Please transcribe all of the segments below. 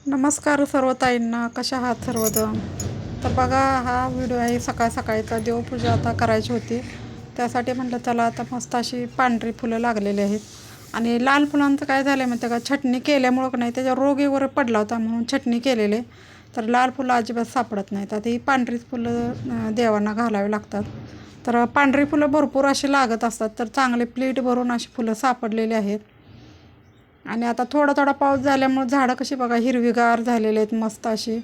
नमस्कार सर्व ताईंना, कशा आहात सर्वजण. तर बघा, हा व्हिडिओ आहे सकाळ सकाळचा. देवपूजा आता करायची होती, त्यासाठी म्हटलं चला आता मस्त अशी पांढरी फुलं लागलेली आहेत. आणि लाल फुलांचं काय झालं आहे माहिती का, छटणी केल्यामुळं का नाही त्याच्यावर रोग वगैरे पडला होता म्हणून छटणी केलेले. तर लाल फुलं अजिबात सापडत नाहीत. आता ही पांढरीच फुलं देवांना घालावी लागतात. तर पांढरी फुलं भरपूर अशी लागत असतात, तर चांगले प्लेट भरून अशी फुलं सापडलेली आहेत. आणि आता थोडा थोडा पाऊस झाल्यामुळे झाडं कशी बघा हिरवीगार झालेले आहेत मस्त अशी.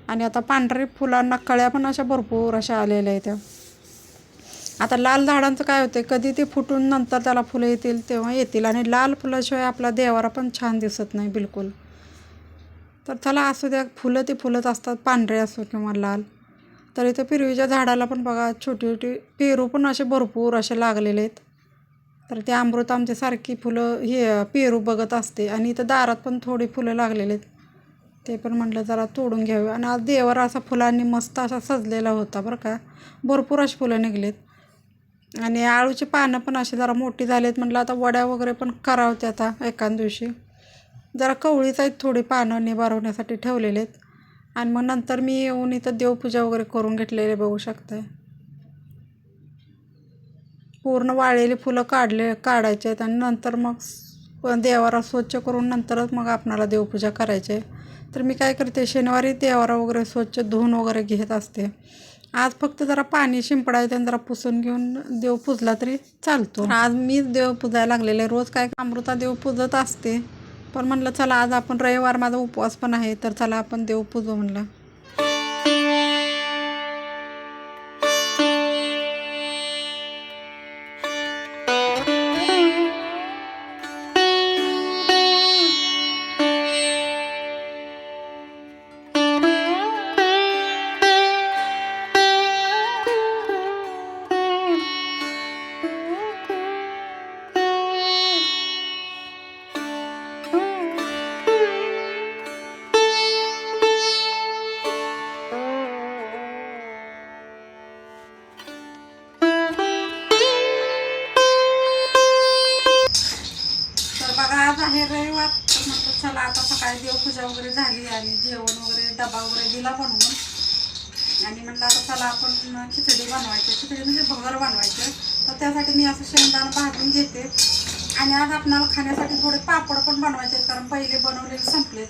आणि आता पांढरी फुलांना कळ्या पण अशा भरपूर अशा आलेल्या आहेत. आता लाल झाडांचं काय होते, कधी ते फुटून नंतर त्याला फुलं येतील तेव्हा येतील. आणि लाल फुलाशिवाय आपला देवारा पण छान दिसत नाही बिलकुल. तर चला असू द्या, फुलं ती फुलंच असतात, पांढरे असो किंवा लाल. तर इथं पेरवीच्या झाडाला पण बघा छोटी छोटी पेरू पण असे भरपूर असे लागलेले आहेत. तर ते अमृत आमच्या सारखी फुलं हे पेरू बघत असते. आणि इथं दारात पण थोडी फुलं लागलेली आहेत, ते पण म्हटलं जरा तोडून घ्यावे. आणि आज देवारा असा फुलांनी मस्त असा सजलेला होता बरं का, भरपूर अशी फुलं निघलेत. आणि आळूची पानं पण अशी जरा मोठी झालीत, म्हटलं आता वड्या वगैरे पण करावते आता एखाद दिवशी. जरा कवळीच आहेत, थोडी पानं निभारवण्यासाठी ठेवलेले आहेत. आणि मग नंतर मी येऊन इथं देवपूजा वगैरे करून घेतलेले बघू शकताय. पूर्ण वाळलेली फुलं काढायचे आहेत. आणि नंतर मग देवारा स्वच्छ करून नंतरच मग आपणाला देवपूजा करायची आहे. तर मी काय करते, शनिवारी देवारा वगैरे स्वच्छ धुवून वगैरे घेत असते. आज फक्त जरा पाणी शिंपडायचं आणि जरा पुसून घेऊन देव पुजला तरी चालतो. आज मीच देव पुजायला लागलेले. रोज काय अमृता देव पूजत असते, पण म्हणलं चला आज आपण रविवार माझा उपवास पण आहे, तर चला आपण देव पूजू म्हणलं. तर बघा, आज आहे रविवार. तर म्हटलं चला आता सकाळी देवपूजा वगैरे झाली आणि जेवण वगैरे डबा वगैरे दिला बनवून. आणि म्हटलं आता चला आपण खिचडी बनवायची. खिचडी म्हणजे भगर बनवायचं. तर त्यासाठी मी असं शेंगदाणा भाजून घेते. आणि आज आपणाला खाण्यासाठी थोडे पापड पण बनवायचे, कारण पहिले बनवलेले संपले,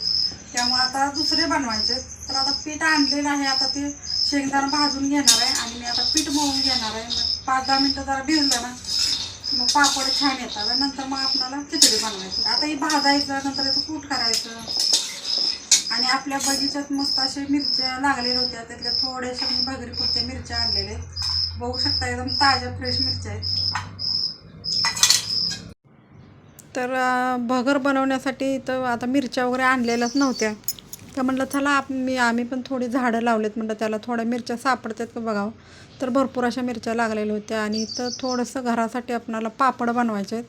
त्यामुळे आता दुसरे बनवायचे. तर आता पीठ आणलेलं आहे, आता ते शेंगदाणा भाजून घेणार आहे. आणि मी आता पीठ मळून घेणार आहे. मग 5-10 मिनटं जरा भिजलं ना मग पापड छान येतात. नंतर मग आपल्याला खिचडी बनवायची. आता ही भाजायचं, नंतर याचं कूट करायचं. आणि आपल्या बगीच्यात मस्त असे मिरच्या लागलेल्या होत्या, त्यातल्या थोड्याशा मी भगरी पुरत्या मिरच्या आणलेल्या आहेत. बघू शकता एकदम ताज्या फ्रेश मिरच्या आहेत. तर भगर बनवण्यासाठी इथं आता मिरच्या वगैरे आणलेल्याच नव्हत्या, तर म्हटलं चला आम्ही पण थोडी झाडं लावलेत, म्हटलं त्याला थोड्या मिरच्या सापडतात का बघावं. तर भरपूर अशा मिरच्या लागलेल्या होत्या. आणि इथं थोडंसं घरासाठी आपणाला पापड बनवायचे आहेत.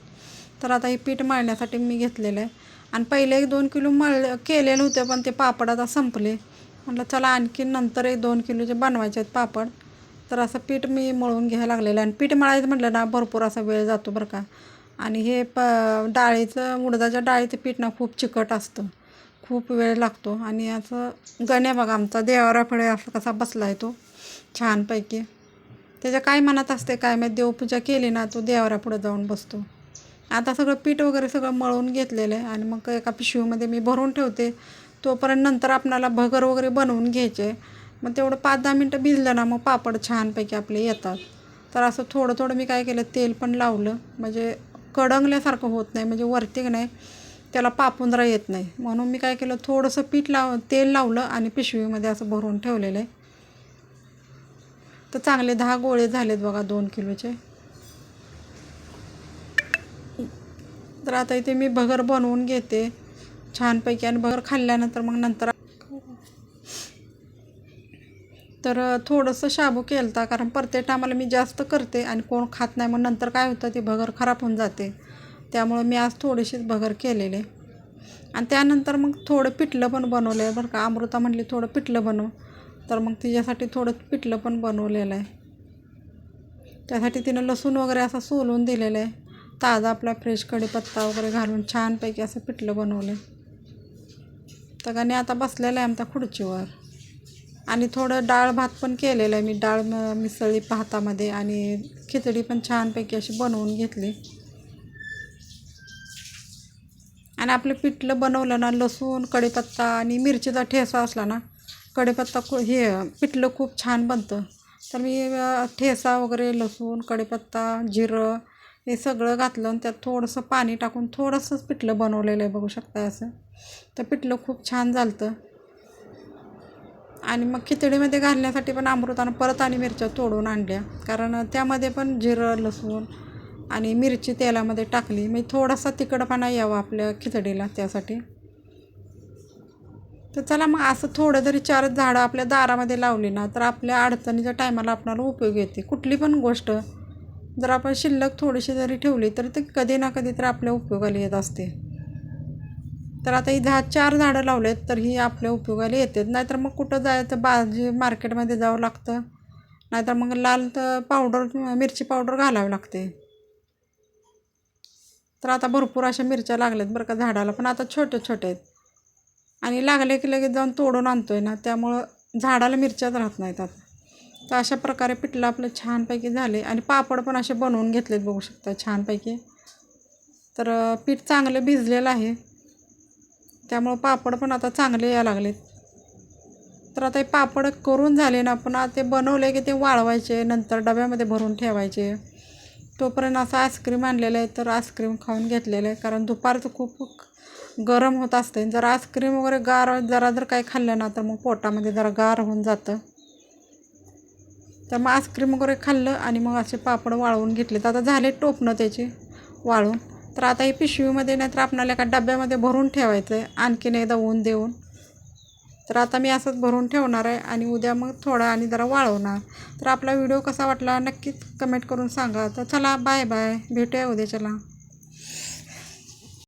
तर आता हे पीठ मळण्यासाठी मी घेतलेलं आहे. आणि पहिले 1-2 किलो केलेले होते, पण ते पापड आता संपले. म्हटलं चला आणखी नंतर 1-2 किलोचे बनवायचे आहेत पापड. तर असं पीठ मी मळून घ्यायला लागलेलं आहे. आणि पीठ मळायचं म्हटलं ना भरपूर असा वेळ जातो बरं का. आणि हे डाळीचं उडदाच्या डाळीचं पीठ ना खूप चिकट असतं, खूप वेळ लागतो. आणि असं गण्या बघा आमचा देवारापुढे असं कसा बसला आहे तो छानपैकी. त्याच्या काय मनात असते काय माहीत, देवपूजा केली ना तो देवारापुढे जाऊन बसतो. आता सगळं पीठ वगैरे सगळं मळून घेतलेलं आहे. आणि मग एका पिशवीमध्ये मी भरून ठेवते, तोपर्यंत नंतर आपल्याला भगर वगैरे बनवून घ्यायचे. मग तेवढं 5-10 मिनटं भिजलं ना मग पापड छानपैकी आपले येतात. तर असं थोडं थोडं मी काय केलं, तेल पण लावलं, म्हणजे कडंगल्यासारखं होत नाही, म्हणजे वरती नाही त्याला पापुंद्रा येत नाही. म्हणून मी काय केलं, थोडंसं तेल लावलं आणि पिशवीमध्ये असं भरून ठेवलेलं आहे. तर चांगले 10 गोळे झालेत बघा 2 किलोचे. तर आता इथे मी भगर बनवून घेते छानपैकी. आणि भगर खाल्ल्यानंतर मग नंतर तर थोडंसं शाबू केलता, कारण प्रत्येक टायमाला मी जास्त करते आणि कोण खात नाही, मग नंतर काय होतं ती भगर खराब होऊन जाते. त्यामुळं मी आज थोडीशीच भगर केलेले. आणि त्यानंतर मग थोडं पिठलं पण बनवलं आहे बरं का. अमृता म्हटली थोडं पिठलं बनव, तर मग तिच्यासाठी थोडं पिठलं पण बनवलेलं आहे. त्यासाठी तिनं लसूण वगैरे असं सोलून दिलेलं आहे, ताजा आपला फ्रेश कढीपत्ता वगैरे घालून छानपैकी असं पिठलं बनवलं आहे. तर गणे आता बसलेला आहे आमच्या खुर्चीवर. आणि थोडं डाळ भात पण केलेलं आहे मी. डाळ मिसळली भातामध्ये आणि खिचडी पण छानपैकी अशी बनवून घेतली. आणि आपलं पिठलं बनवलं ना, लसूण कढीपत्ता आणि मिरचीचा ठेचा असला ना, कढीपत्ता पिठलं खूप छान बनतं. तर मी ठेचा वगैरे लसूण कढीपत्ता जिरं हे सगळं घातलं आणि त्यात थोडंसं पाणी टाकून थोडंसंच पिठलं बनवलेलं आहे, बघू शकता असं. तर पिठलं खूप छान झालं. आणि मग खिचडीमध्ये घालण्यासाठी पण अमृतानं परत आणि मिरच्या तोडून आणल्या, कारण त्यामध्ये पण जिरं लसूण आणि मिरची तेलामध्ये टाकली. मी थोडासा तिखटपणा यावा आपल्या खिचडीला त्यासाठी. तर चला मग असं थोडं जरी 4 झाडं आपल्या दारामध्ये लावली ना, तर आपल्या अडचणीच्या टायमाला आपल्याला उपयोगी येते. कुठली पण गोष्ट जर आपण शिल्लक थोडीशी जरी ठेवली तर ते कधी ना कधी तर आपल्या उपयोगाला येत असते. तर आता ही 4 झाडं लावलेत तर ही आपल्या उपयोगाला येतात. नाहीतर मग कुठं जायचं, मार्केटमध्ये जावं लागतं, नाहीतर मग लाल तर मिरची पावडर घालावी लागते. तर आता भरपूर अशा मिरच्या लागल्यात बरं का झाडाला, पण आता छोटे छोटे आहेत. आणि लागले की लगेच जाऊन तोडून आणतोय ना, त्यामुळं झाडाला मिरच्याच राहत नाहीत आता. तर अशा प्रकारे पिठलं आपलं छानपैकी झाले. आणि पापड पण असे बनवून घेतलेत, बघू शकता छानपैकी. तर पीठ चांगलं भिजलेलं आहे, त्यामुळं पापड पण आता चांगले यायला लागलेत. तर आता हे पापड करून झाले ना, पण ते बनवले की ते वाळवायचे, नंतर डब्यामध्ये भरून ठेवायचे. तोपर्यंत असं आईस्क्रीम आणलेलं आहे, तर आईस्क्रीम खाऊन घेतलेलं आहे. कारण दुपारचं खूप गरम होत असते. जर आईस्क्रीम वगैरे जर काही खाल्लं ना, तर मग पोटामध्ये जरा गार होऊन जातं. तर मग आईस्क्रीम वगैरे खाल्लं आणि मग असे पापड वाळवून घेतले. तर आता झाले टोपणं त्याची वाळून. तर आता ही पिशवीमध्ये नाही तर आपल्याला एका डब्यामध्ये भरून ठेवायचं आहे, आणखीन एकदा ऊन देऊन. तर आता मी असंच भरून ठेवणार आहे आणि उद्या मग थोडा आणि जरा वाळवणार. तर आपला व्हिडिओ कसा वाटला नक्कीच कमेंट करून सांगा. तर चला बाय बाय, भेटूया उद्याच्याला.